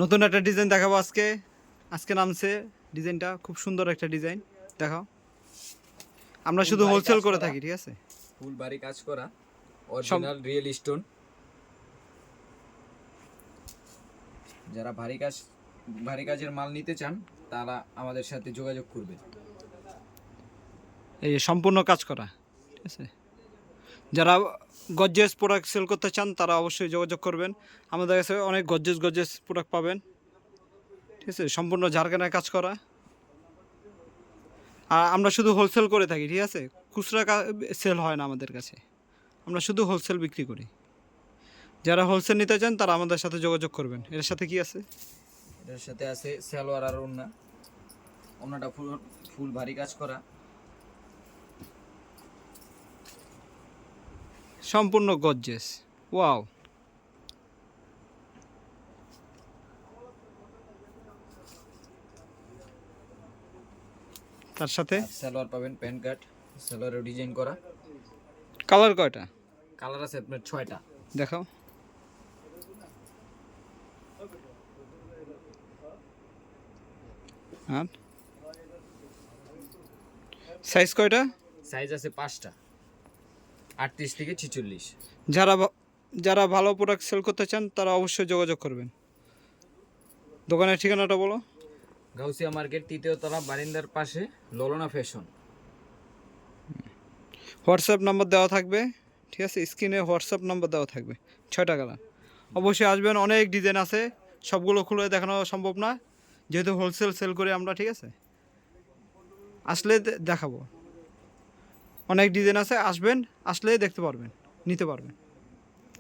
নতুন একটা ডিজাইন দেখাবো আজকে। আজকে নামছে ডিজাইনটা, খুব সুন্দর একটা ডিজাইন। দেখাও। আমরা শুধু হোলসেল করে থাকি, ঠিক আছে? ফুল বাড়ি কাজ করা, অরিজিনাল রিয়েল স্টোন। যারা ভারী কাজের মাল নিতে চান তারা আমাদের সাথে যোগাযোগ করবে। এই যে সম্পূর্ণ কাজ করা, ঠিক আছে? যারা গর্জিয়াস প্রোডাক্ট সেল করতে চান তারা অবশ্যই যোগাযোগ করবেন। আমাদের কাছে অনেক গর্জিয়াস প্রোডাক্ট পাবেন, ঠিক আছে? সম্পূর্ণ ঝাড়খানায় কাজ করা। আর আমরা শুধু হোলসেল করে থাকি, ঠিক আছে? খুচরা সেল হয় না আমাদের কাছে, আমরা শুধু হোলসেল বিক্রি করি। যারা হোলসেল নিতে চান তারা আমাদের সাথে যোগাযোগ করবেন। এর সাথে কি আছে? এটার সাথে আছে সালোয়ার আর ওড়না। ওড়নাটা ফুল ভারী কাজ করা, সম্পূর্ণ গর্জিয়াস। ওয়াও। তার সাথে সালোয়ার পাবেন প্যান্ট কাট, সালোয়ারের ডিজাইন করা। কালার কয়টা? কালার আছে আপনার 6টা। দেখাও। আর সাইজ কয়টা? সাইজ আছে 5টা, 38 থেকে 46। যারা ভালো প্রোডাক্ট সেল করতে চান তারা অবশ্যই যোগাযোগ করবেন। দোকানের ঠিকানাটা বলো। গাউসিয়া মার্কেট, 3য় তলা, বারিন্দার পাশে, ললনা ফ্যাশন। হোয়াটসঅ্যাপ নাম্বার দেওয়া থাকবে, ঠিক আছে? স্ক্রিনে হোয়াটসঅ্যাপ নাম্বার দেওয়া থাকবে। 6টা কালার। অবশ্যই আসবেন, অনেক ডিজাইন আছে, সবগুলো খুলে দেখানো সম্ভব না যেহেতু হোলসেল সেল করি আমরা, ঠিক আছে? আসলে দেখাবো। অনেক ডিজাইন আছে, আসবেন, আসলে দেখতে পারবেন, নিতে পারবেন।